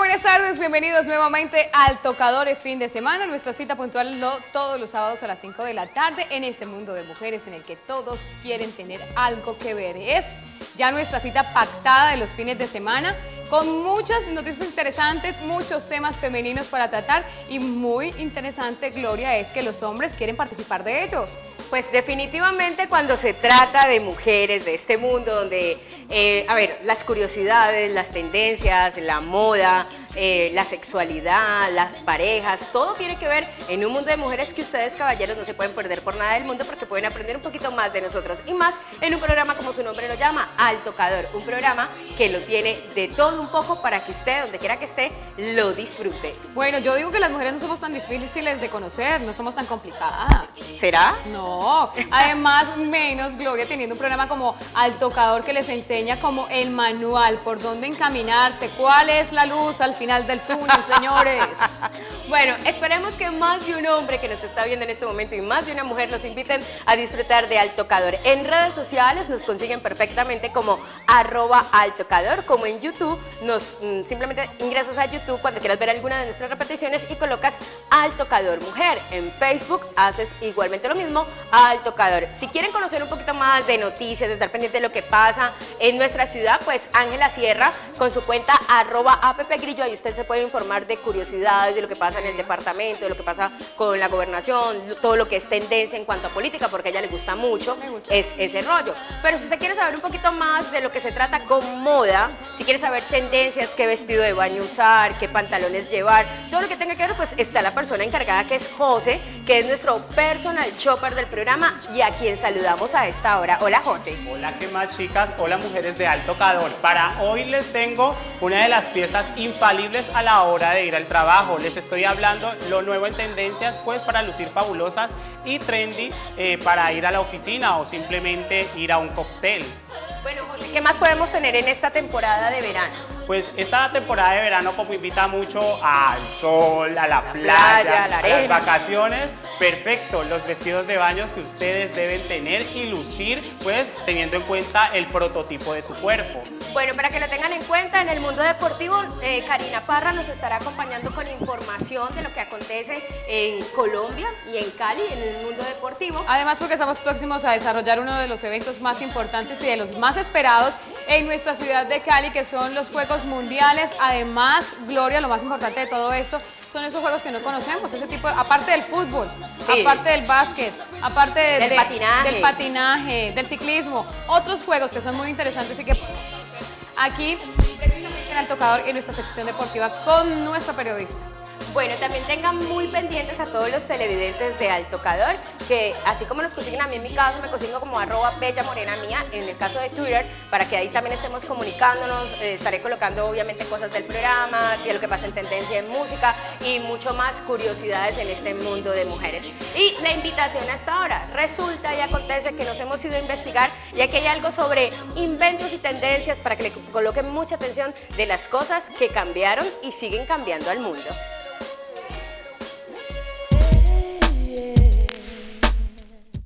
buenas tardes, bienvenidos nuevamente al Tocador de fin de semana, nuestra cita puntual todos los sábados a las 5 de la tarde en este mundo de mujeres en el que todos quieren tener algo que ver. Es ya nuestra cita pactada de los fines de semana con muchas noticias interesantes, muchos temas femeninos para tratar y muy interesante, Gloria, es que los hombres quieren participar de ellos. Pues definitivamente cuando se trata de mujeres, de este mundo donde, las curiosidades, las tendencias, la moda, la sexualidad, las parejas, todo tiene que ver en un mundo de mujeres que ustedes, caballeros, no se pueden perder por nada del mundo porque pueden aprender un poquito más de nosotros y más en un programa como su nombre lo llama, Al Tocador, un programa que lo tiene de todo un poco para que usted, donde quiera que esté, lo disfrute. Bueno, yo digo que las mujeres no somos tan difíciles de conocer, no somos tan complicadas. ¿Será? No, además menos Gloria teniendo un programa como Al Tocador que les enseña como el manual, por dónde encaminarse, cuál es la luz al final del túnel, señores. Bueno, esperemos que más de un hombre que nos está viendo en este momento y más de una mujer nos inviten a disfrutar de Al Tocador. En redes sociales nos consiguen perfectamente como @altocador, como en YouTube, simplemente ingresas a YouTube cuando quieras ver alguna de nuestras repeticiones y colocas Al Tocador Mujer. En Facebook haces igualmente lo mismo, Al Tocador. Si quieren conocer un poquito más de noticias, de estar pendiente de lo que pasa en nuestra ciudad, pues Ángela Sierra con su cuenta @appgrillo, ahí usted se puede informar de curiosidades, de lo que pasa en el departamento, de lo que pasa con la gobernación, todo lo que es tendencia en cuanto a política, porque a ella le gusta mucho ese rollo. Pero si usted quiere saber un poquito más de lo que se trata con moda, si quiere saber tendencias, qué vestido de baño usar, qué pantalones llevar, todo lo que tenga que ver, pues está la persona encargada que es José, que es nuestro personal shopper del programa y a quien saludamos a esta hora. Hola, José. Hola, ¿qué más, chicas? Hola, mujeres de Al Tocador. Para hoy les tengo una de las piezas infalibles a la hora de ir al trabajo. Les estoy hablando lo nuevo en tendencias, pues para lucir fabulosas y trendy para ir a la oficina o simplemente ir a un cóctel. Bueno, José, ¿qué más podemos tener en esta temporada de verano? Pues esta temporada de verano como invita mucho al sol, a la playa, a la a arena, las vacaciones, perfecto, los vestidos de baños que ustedes deben tener y lucir, pues teniendo en cuenta el prototipo de su cuerpo. Bueno, para que lo tengan en cuenta, en el mundo deportivo, Karina Parra nos estará acompañando con información de lo que acontece en Colombia y en Cali, en el mundo deportivo. Además, porque estamos próximos a desarrollar uno de los eventos más importantes y de los más esperados en nuestra ciudad de Cali, que son los Juegos Mundiales. Además, Gloria, lo más importante de todo esto son esos juegos que no conocemos, ese tipo, aparte del fútbol, sí, aparte del básquet, aparte del patinaje, del ciclismo, otros juegos que son muy interesantes y que aquí precisamente en Al Tocador, en nuestra sección deportiva con nuestra periodista. Bueno, también tengan muy pendientes a todos los televidentes de Al Tocador, que así como nos consiguen a mí en mi caso, me consigo como @BellaMorenaMía en el caso de Twitter, para que ahí también estemos comunicándonos, estaré colocando obviamente cosas del programa, de lo que pasa en tendencia en música y mucho más curiosidades en este mundo de mujeres. Y la invitación hasta ahora, resulta y acontece que nos hemos ido a investigar, ya que hay algo sobre inventos y tendencias para que le coloquen mucha atención de las cosas que cambiaron y siguen cambiando al mundo.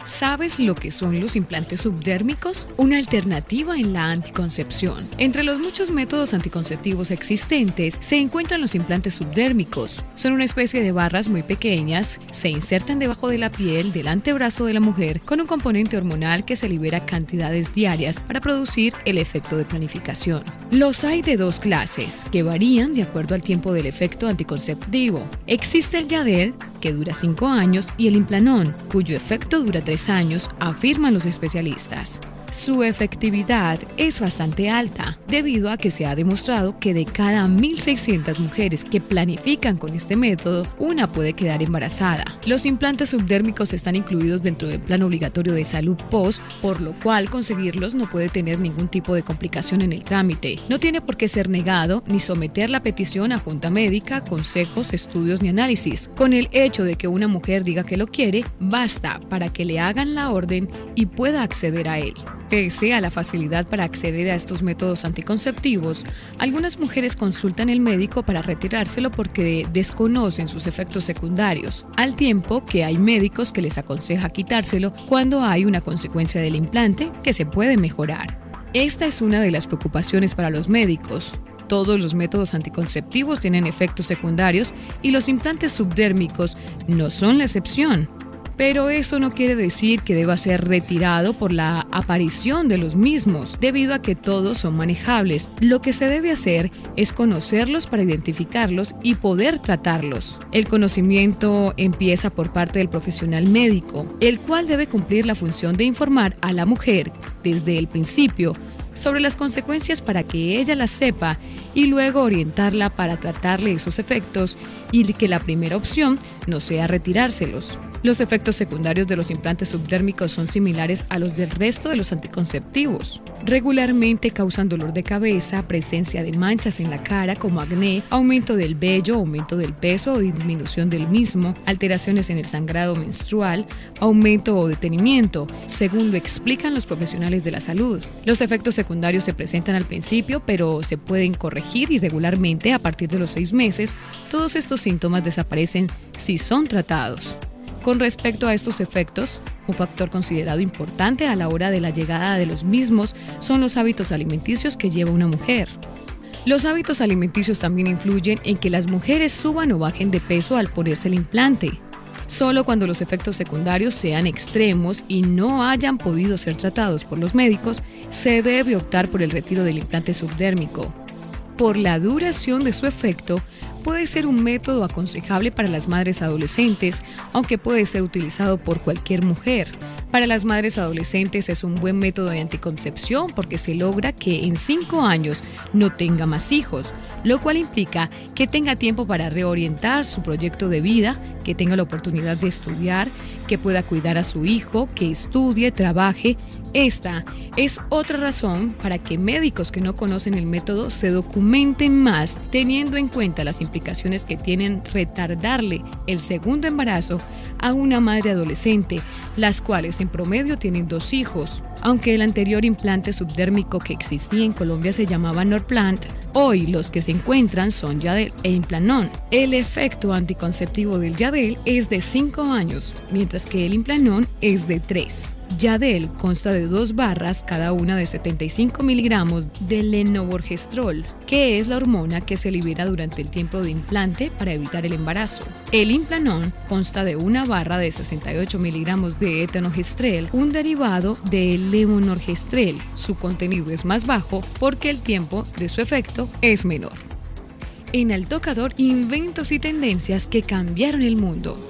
¿Sabes lo que son los implantes subdérmicos? Una alternativa en la anticoncepción. Entre los muchos métodos anticonceptivos existentes se encuentran los implantes subdérmicos. Son una especie de barras muy pequeñas, se insertan debajo de la piel del antebrazo de la mujer con un componente hormonal que se libera cantidades diarias para producir el efecto de planificación. Los hay de dos clases, que varían de acuerdo al tiempo del efecto anticonceptivo. Existe el Yader, que dura 5 años, y el Implanón, cuyo efecto dura 3 años, afirman los especialistas. Su efectividad es bastante alta, debido a que se ha demostrado que de cada 1.600 mujeres que planifican con este método, una puede quedar embarazada. Los implantes subdérmicos están incluidos dentro del plan obligatorio de salud POS, por lo cual conseguirlos no puede tener ningún tipo de complicación en el trámite. No tiene por qué ser negado ni someter la petición a junta médica, consejos, estudios ni análisis. Con el hecho de que una mujer diga que lo quiere, basta para que le hagan la orden y pueda acceder a él. Pese a la facilidad para acceder a estos métodos anticonceptivos, algunas mujeres consultan al médico para retirárselo porque desconocen sus efectos secundarios, al tiempo que hay médicos que les aconseja quitárselo cuando hay una consecuencia del implante que se puede mejorar. Esta es una de las preocupaciones para los médicos. Todos los métodos anticonceptivos tienen efectos secundarios y los implantes subdérmicos no son la excepción. Pero eso no quiere decir que deba ser retirado por la aparición de los mismos, debido a que todos son manejables. Lo que se debe hacer es conocerlos para identificarlos y poder tratarlos. El conocimiento empieza por parte del profesional médico, el cual debe cumplir la función de informar a la mujer desde el principio sobre las consecuencias para que ella las sepa y luego orientarla para tratarle esos efectos y que la primera opción no sea retirárselos. Los efectos secundarios de los implantes subdérmicos son similares a los del resto de los anticonceptivos. Regularmente causan dolor de cabeza, presencia de manchas en la cara como acné, aumento del vello, aumento del peso o disminución del mismo, alteraciones en el sangrado menstrual, aumento o detenimiento, según lo explican los profesionales de la salud. Los efectos secundarios se presentan al principio, pero se pueden corregir y regularmente a partir de los 6 meses. Todos estos síntomas desaparecen si son tratados. Con respecto a estos efectos, un factor considerado importante a la hora de la llegada de los mismos son los hábitos alimenticios que lleva una mujer. Los hábitos alimenticios también influyen en que las mujeres suban o bajen de peso al ponerse el implante. Solo cuando los efectos secundarios sean extremos y no hayan podido ser tratados por los médicos, se debe optar por el retiro del implante subdérmico. Por la duración de su efecto, puede ser un método aconsejable para las madres adolescentes, aunque puede ser utilizado por cualquier mujer. Para las madres adolescentes es un buen método de anticoncepción porque se logra que en 5 años no tenga más hijos, lo cual implica que tenga tiempo para reorientar su proyecto de vida, que tenga la oportunidad de estudiar, que pueda cuidar a su hijo, que estudie, trabaje. Esta es otra razón para que médicos que no conocen el método se documenten más, teniendo en cuenta las implicaciones que tienen retardarle el segundo embarazo a una madre adolescente, las cuales en promedio tienen 2 hijos. Aunque el anterior implante subdérmico que existía en Colombia se llamaba Norplant, hoy los que se encuentran son Yadel e Implanon. El efecto anticonceptivo del Yadel es de 5 años, mientras que el Implanon es de 3. Yadel consta de 2 barras, cada una de 75 miligramos de lenoborgestrol, que es la hormona que se libera durante el tiempo de implante para evitar el embarazo. El Implanon consta de 1 barra de 68 miligramos de etanogestrel, un derivado del levonorgestrel. Su contenido es más bajo porque el tiempo de su efecto es menor. En Al Tocador, inventos y tendencias que cambiaron el mundo.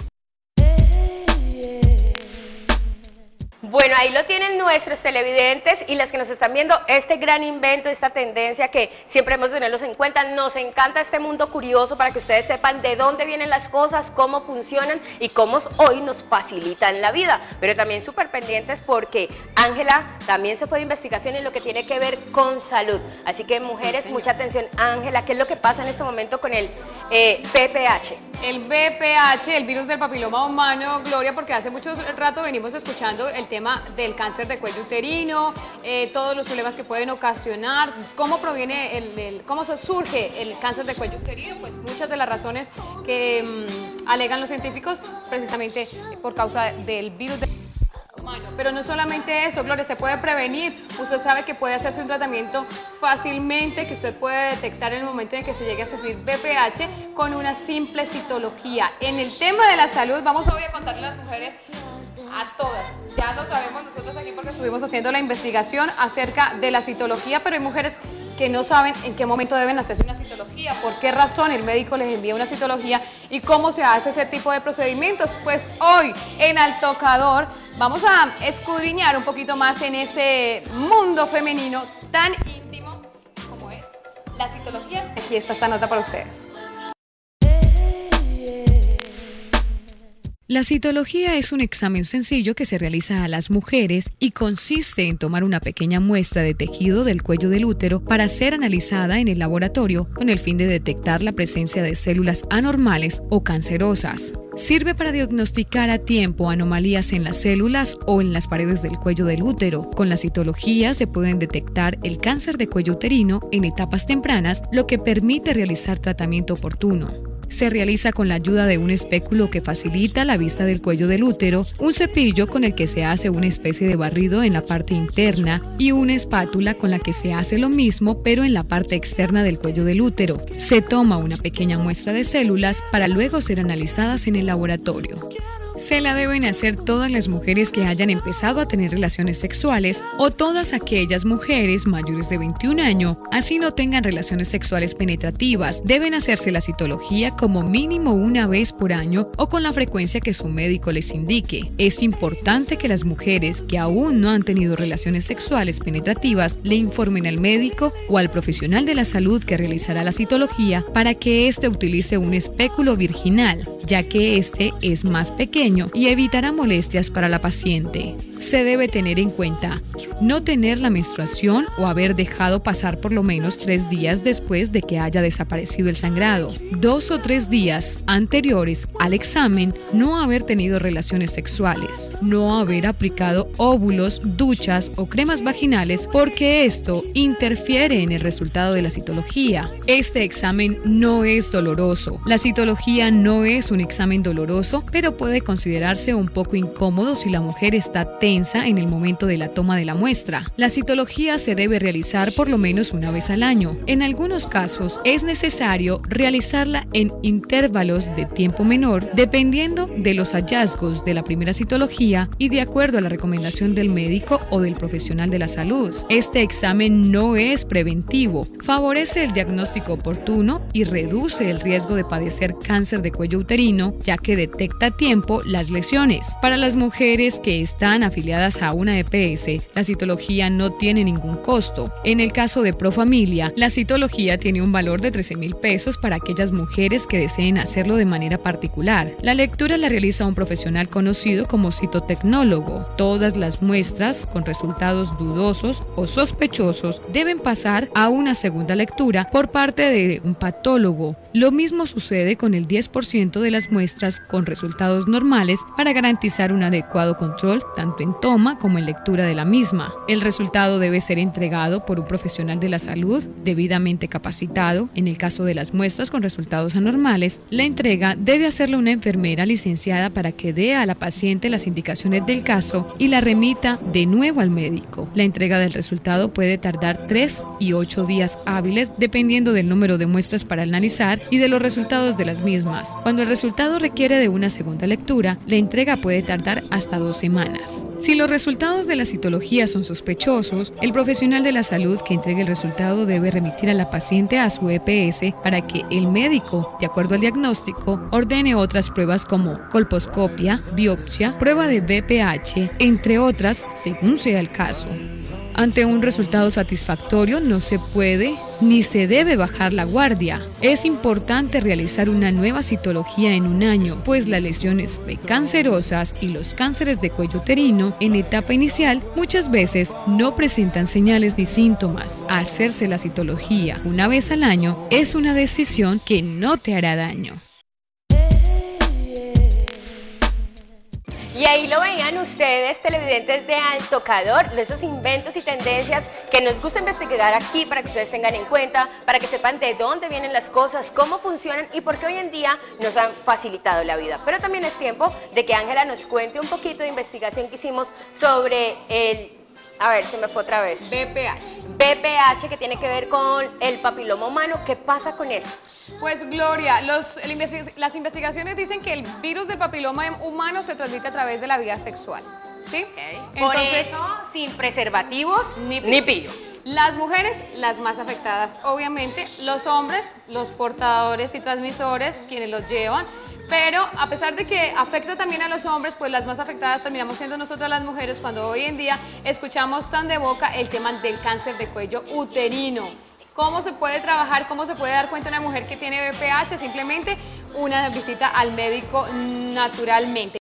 Bueno, ahí lo tienen nuestros televidentes y las que nos están viendo, este gran invento, esta tendencia que siempre hemos de tenerlos en cuenta. Nos encanta este mundo curioso para que ustedes sepan de dónde vienen las cosas, cómo funcionan y cómo hoy nos facilitan la vida. Pero también súper pendientes porque Ángela también se fue de investigación en lo que tiene que ver con salud. Así que mujeres, mucha atención. Ángela, ¿qué es lo que pasa en este momento con el VPH? El VPH, el virus del papiloma humano, Gloria, porque hace mucho rato venimos escuchando el tema del cáncer de cuello uterino, todos los problemas que pueden ocasionar, cómo proviene, cómo se surge el cáncer de cuello uterino. Pues muchas de las razones que alegan los científicos es precisamente por causa del virus del humano. Pero no solamente eso, Gloria, se puede prevenir. Usted sabe que puede hacerse un tratamiento fácilmente, que usted puede detectar en el momento en que se llegue a sufrir VPH con una simple citología. En el tema de la salud, vamos hoy a contarle a las mujeres, a todas, ya lo sabemos nosotros aquí porque estuvimos haciendo la investigación acerca de la citología, pero hay mujeres que no saben en qué momento deben hacerse una citología, por qué razón el médico les envía una citología y cómo se hace ese tipo de procedimientos. Pues hoy en Al Tocador vamos a escudriñar un poquito más en ese mundo femenino tan íntimo como es la citología. Aquí está esta nota para ustedes. La citología es un examen sencillo que se realiza a las mujeres y consiste en tomar una pequeña muestra de tejido del cuello del útero para ser analizada en el laboratorio con el fin de detectar la presencia de células anormales o cancerosas. Sirve para diagnosticar a tiempo anomalías en las células o en las paredes del cuello del útero. Con la citología se pueden detectar el cáncer de cuello uterino en etapas tempranas, lo que permite realizar tratamiento oportuno. se realiza con la ayuda de un espéculo que facilita la vista del cuello del útero, un cepillo con el que se hace una especie de barrido en la parte interna y una espátula con la que se hace lo mismo pero en la parte externa del cuello del útero. Se toma una pequeña muestra de células para luego ser analizadas en el laboratorio. Se la deben hacer todas las mujeres que hayan empezado a tener relaciones sexuales o todas aquellas mujeres mayores de 21 años, así no tengan relaciones sexuales penetrativas. Deben hacerse la citología como mínimo una vez por año o con la frecuencia que su médico les indique. Es importante que las mujeres que aún no han tenido relaciones sexuales penetrativas le informen al médico o al profesional de la salud que realizará la citología para que éste utilice un espéculo virginal, ya que este es más pequeño y evitará molestias para la paciente. Se debe tener en cuenta no tener la menstruación o haber dejado pasar por lo menos 3 días después de que haya desaparecido el sangrado, 2 o 3 días anteriores al examen no haber tenido relaciones sexuales, no haber aplicado óvulos, duchas o cremas vaginales porque esto interfiere en el resultado de la citología. Este examen no es doloroso. La citología no es un examen doloroso, pero puede considerarse un poco incómodo si la mujer está tensa en el momento de la toma de la muestra. La citología se debe realizar por lo menos una vez al año. En algunos casos es necesario realizarla en intervalos de tiempo menor dependiendo de los hallazgos de la primera citología y de acuerdo a la recomendación del médico o del profesional de la salud. Este examen no es preventivo, favorece el diagnóstico oportuno y reduce el riesgo de padecer cáncer de cuello uterino, ya que detecta a tiempo las lesiones. Para las mujeres que están afiliadas a una EPS, la citología no tiene ningún costo. En el caso de Profamilia, la citología tiene un valor de 13,000 pesos para aquellas mujeres que deseen hacerlo de manera particular. La lectura la realiza un profesional conocido como citotecnólogo. Todas las muestras con resultados dudosos o sospechosos deben pasar a una segunda lectura por parte de un patólogo. Lo mismo sucede con el 10% de las muestras con resultados normales para garantizar un adecuado control tanto en toma como en lectura de la misma. El resultado debe ser entregado por un profesional de la salud debidamente capacitado. En el caso de las muestras con resultados anormales, la entrega debe hacerla una enfermera licenciada para que dé a la paciente las indicaciones del caso y la remita de nuevo al médico. La entrega del resultado puede tardar 3 y 8 días hábiles dependiendo del número de muestras para analizar y de los resultados de las mismas. Cuando el resultado requiere de una segunda lectura, la entrega puede tardar hasta 2 semanas. Si los resultados de la citología son sospechosos, el profesional de la salud que entregue el resultado debe remitir a la paciente a su EPS para que el médico, de acuerdo al diagnóstico, ordene otras pruebas como colposcopia, biopsia, prueba de BPH, entre otras, según sea el caso. Ante un resultado satisfactorio no se puede ni se debe bajar la guardia. Es importante realizar una nueva citología en un año, pues las lesiones precancerosas y los cánceres de cuello uterino en etapa inicial muchas veces no presentan señales ni síntomas. Hacerse la citología una vez al año es una decisión que no te hará daño. Y ahí lo veían ustedes, televidentes de Al Tocador, de esos inventos y tendencias que nos gusta investigar aquí para que ustedes tengan en cuenta, para que sepan de dónde vienen las cosas, cómo funcionan y por qué hoy en día nos han facilitado la vida. Pero también es tiempo de que Ángela nos cuente un poquito de investigación que hicimos sobre el... A ver, se me fue otra vez. BPH, que tiene que ver con el papiloma humano. ¿Qué pasa con eso? Pues Gloria, las investigaciones dicen que el virus del papiloma humano se transmite a través de la vía sexual, ¿sí? Okay. Entonces, por eso, sin preservativos ni pillo. Las mujeres, las más afectadas, obviamente, los hombres, los portadores y transmisores, quienes los llevan, pero a pesar de que afecta también a los hombres, pues las más afectadas terminamos siendo nosotras las mujeres cuando hoy en día escuchamos tan de boca el tema del cáncer de cuello uterino. ¿Cómo se puede trabajar? ¿Cómo se puede dar cuenta una mujer que tiene BPH? Simplemente una visita al médico naturalmente.